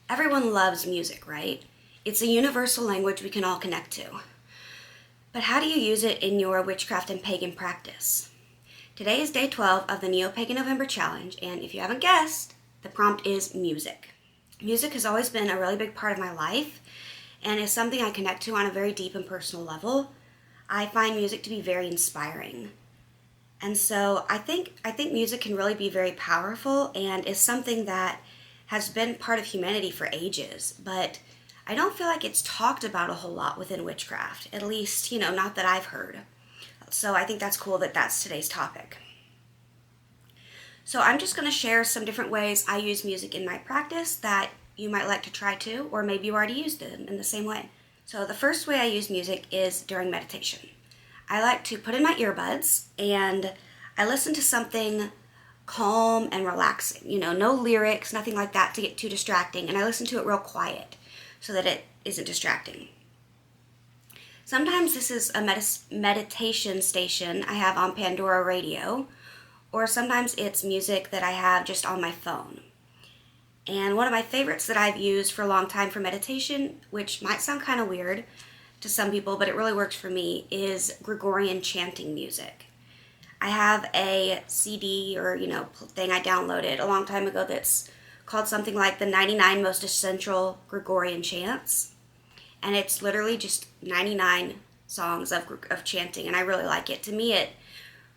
Everyone loves music, right? It's a universal language we can all connect to. But how do you use it in your witchcraft and pagan practice? Today is day 12 of the Neopagan November Challenge, and if you haven't guessed, the prompt is music. Music has always been a really big part of my life, and is something I connect to on a very deep and personal level. I find music to be very inspiring. And so I think music can really be very powerful and is something that has been part of humanity for ages, but I don't feel like it's talked about a whole lot within witchcraft, at least, not that I've heard. So I think that's cool that that's today's topic. So I'm just going to share some different ways I use music in my practice that you might like to try too, or maybe you already used it in the same way. So the first way I use music is during meditation. I like to put in my earbuds and I listen to something calm and relaxing, no lyrics, nothing like that to get too distracting, and I listen to it real quiet so that it isn't distracting. Sometimes this is a meditation station I have on Pandora radio, or sometimes it's music that I have just on my phone. And one of my favorites that I've used for a long time for meditation, which might sound kind of weird to some people, but it really works for me, is Gregorian chanting music. I have a CD or, thing I downloaded a long time ago that's called something like the 99 Most Essential Gregorian Chants. And it's literally just 99 songs of chanting, and I really like it. To me, it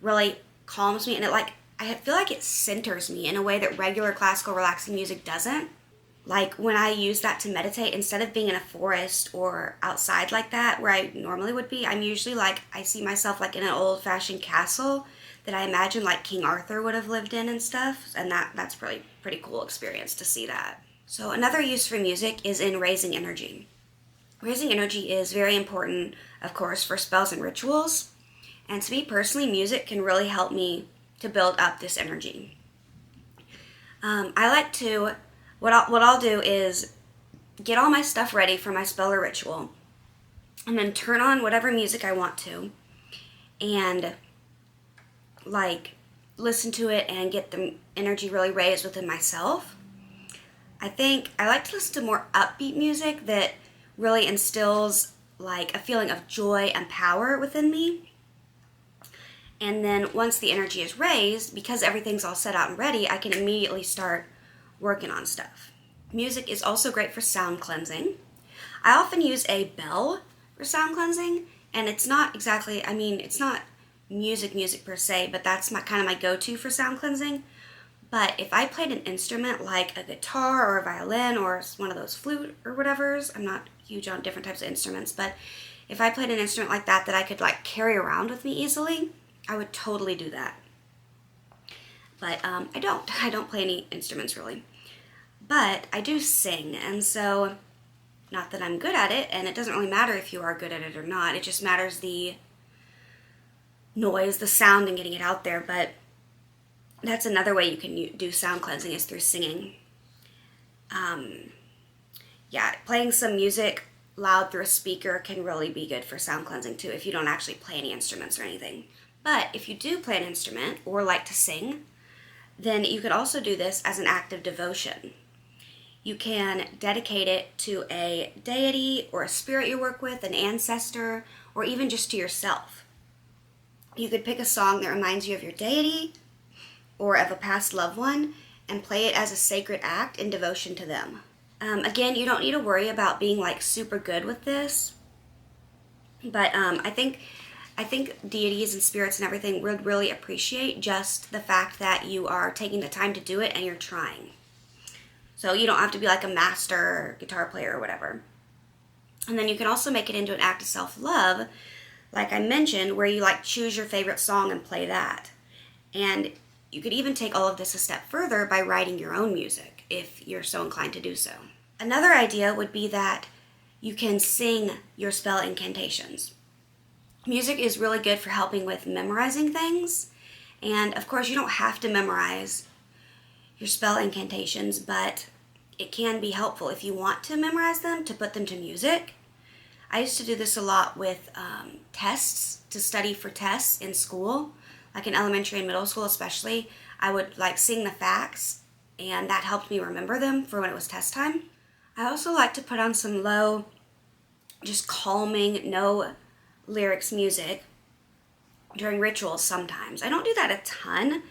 really calms me, and I feel like it centers me in a way that regular classical relaxing music doesn't. Like when I use that to meditate, instead of being in a forest or outside like that where I normally would be, I'm usually I see myself in an old-fashioned castle that I imagine King Arthur would have lived in and stuff, and that's really pretty cool experience to see that. So another use for music is in raising energy. Raising energy is very important, of course, for spells and rituals, and to me personally, music can really help me to build up this energy. I like to, what I'll do is get all my stuff ready for my spell or ritual, and then turn on whatever music I want to, and listen to it and get the energy really raised within myself. I like to listen to more upbeat music that really instills a feeling of joy and power within me. And then once the energy is raised, because everything's all set out and ready, I can immediately start working on stuff. Music is also great for sound cleansing. I often use a bell for sound cleansing, and it's not exactly, it's not music per se, but that's my go-to for sound cleansing. But if I played an instrument like a guitar or a violin or one of those flute or whatever's, I'm not huge on different types of instruments, but if I played an instrument like that I could carry around with me easily, I would totally do that. But I don't play any instruments really. But I do sing, and so, not that I'm good at it, and it doesn't really matter if you are good at it or not, it just matters the noise, the sound, and getting it out there. But that's another way you can do sound cleansing, is through singing. Playing some music loud through a speaker can really be good for sound cleansing too, if you don't actually play any instruments or anything. But if you do play an instrument or like to sing, then you could also do this as an act of devotion. You can dedicate it to a deity or a spirit you work with, an ancestor, or even just to yourself. You could pick a song that reminds you of your deity or of a past loved one and play it as a sacred act in devotion to them. Again, you don't need to worry about being super good with this, but I think deities and spirits and everything would really appreciate just the fact that you are taking the time to do it and you're trying. So you don't have to be a master guitar player or whatever. And then you can also make it into an act of self-love, like I mentioned, where you choose your favorite song and play that. And you could even take all of this a step further by writing your own music, if you're so inclined to do so. Another idea would be that you can sing your spell incantations. Music is really good for helping with memorizing things, and of course you don't have to memorize your spell incantations, but it can be helpful if you want to memorize them, to put them to music. I used to do this a lot with tests, to study for tests in school, in elementary and middle school especially. I would sing the facts, and that helped me remember them for when it was test time. I also like to put on some low, just calming, no lyrics music during rituals sometimes. I don't do that a ton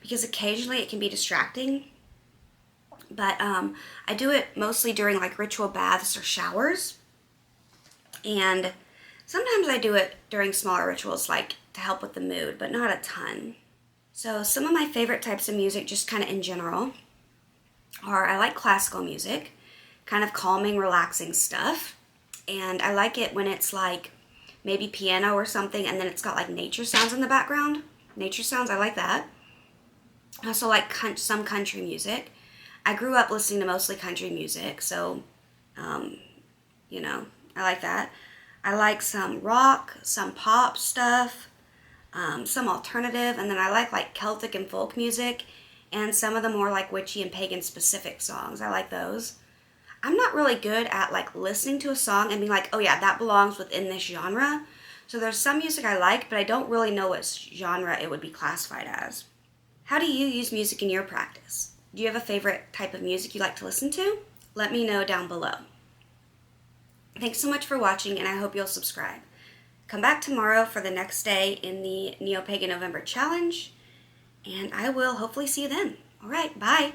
because occasionally it can be distracting, but I do it mostly during like ritual baths or showers, and sometimes I do it during smaller rituals like to help with the mood, but not a ton. So some of my favorite types of music, just kind of in general, are I like classical music, kind of calming, relaxing stuff. And I like it when it's like maybe piano or something and then it's got like nature sounds in the background. Nature sounds, I like that. I also like some country music. I grew up listening to mostly country music, so, I like that. I like some rock, some pop stuff, some alternative, and then I like Celtic and folk music, and some of the more like witchy and pagan specific songs. I like those. I'm not really good at like listening to a song and being like, oh yeah, that belongs within this genre. So there's some music I like, but I don't really know what genre it would be classified as. How do you use music in your practice? Do you have a favorite type of music you like to listen to? Let me know down below. Thanks so much for watching, and I hope you'll subscribe. Come back tomorrow for the next day in the Neopagan November Challenge, and I will hopefully see you then. All right, bye.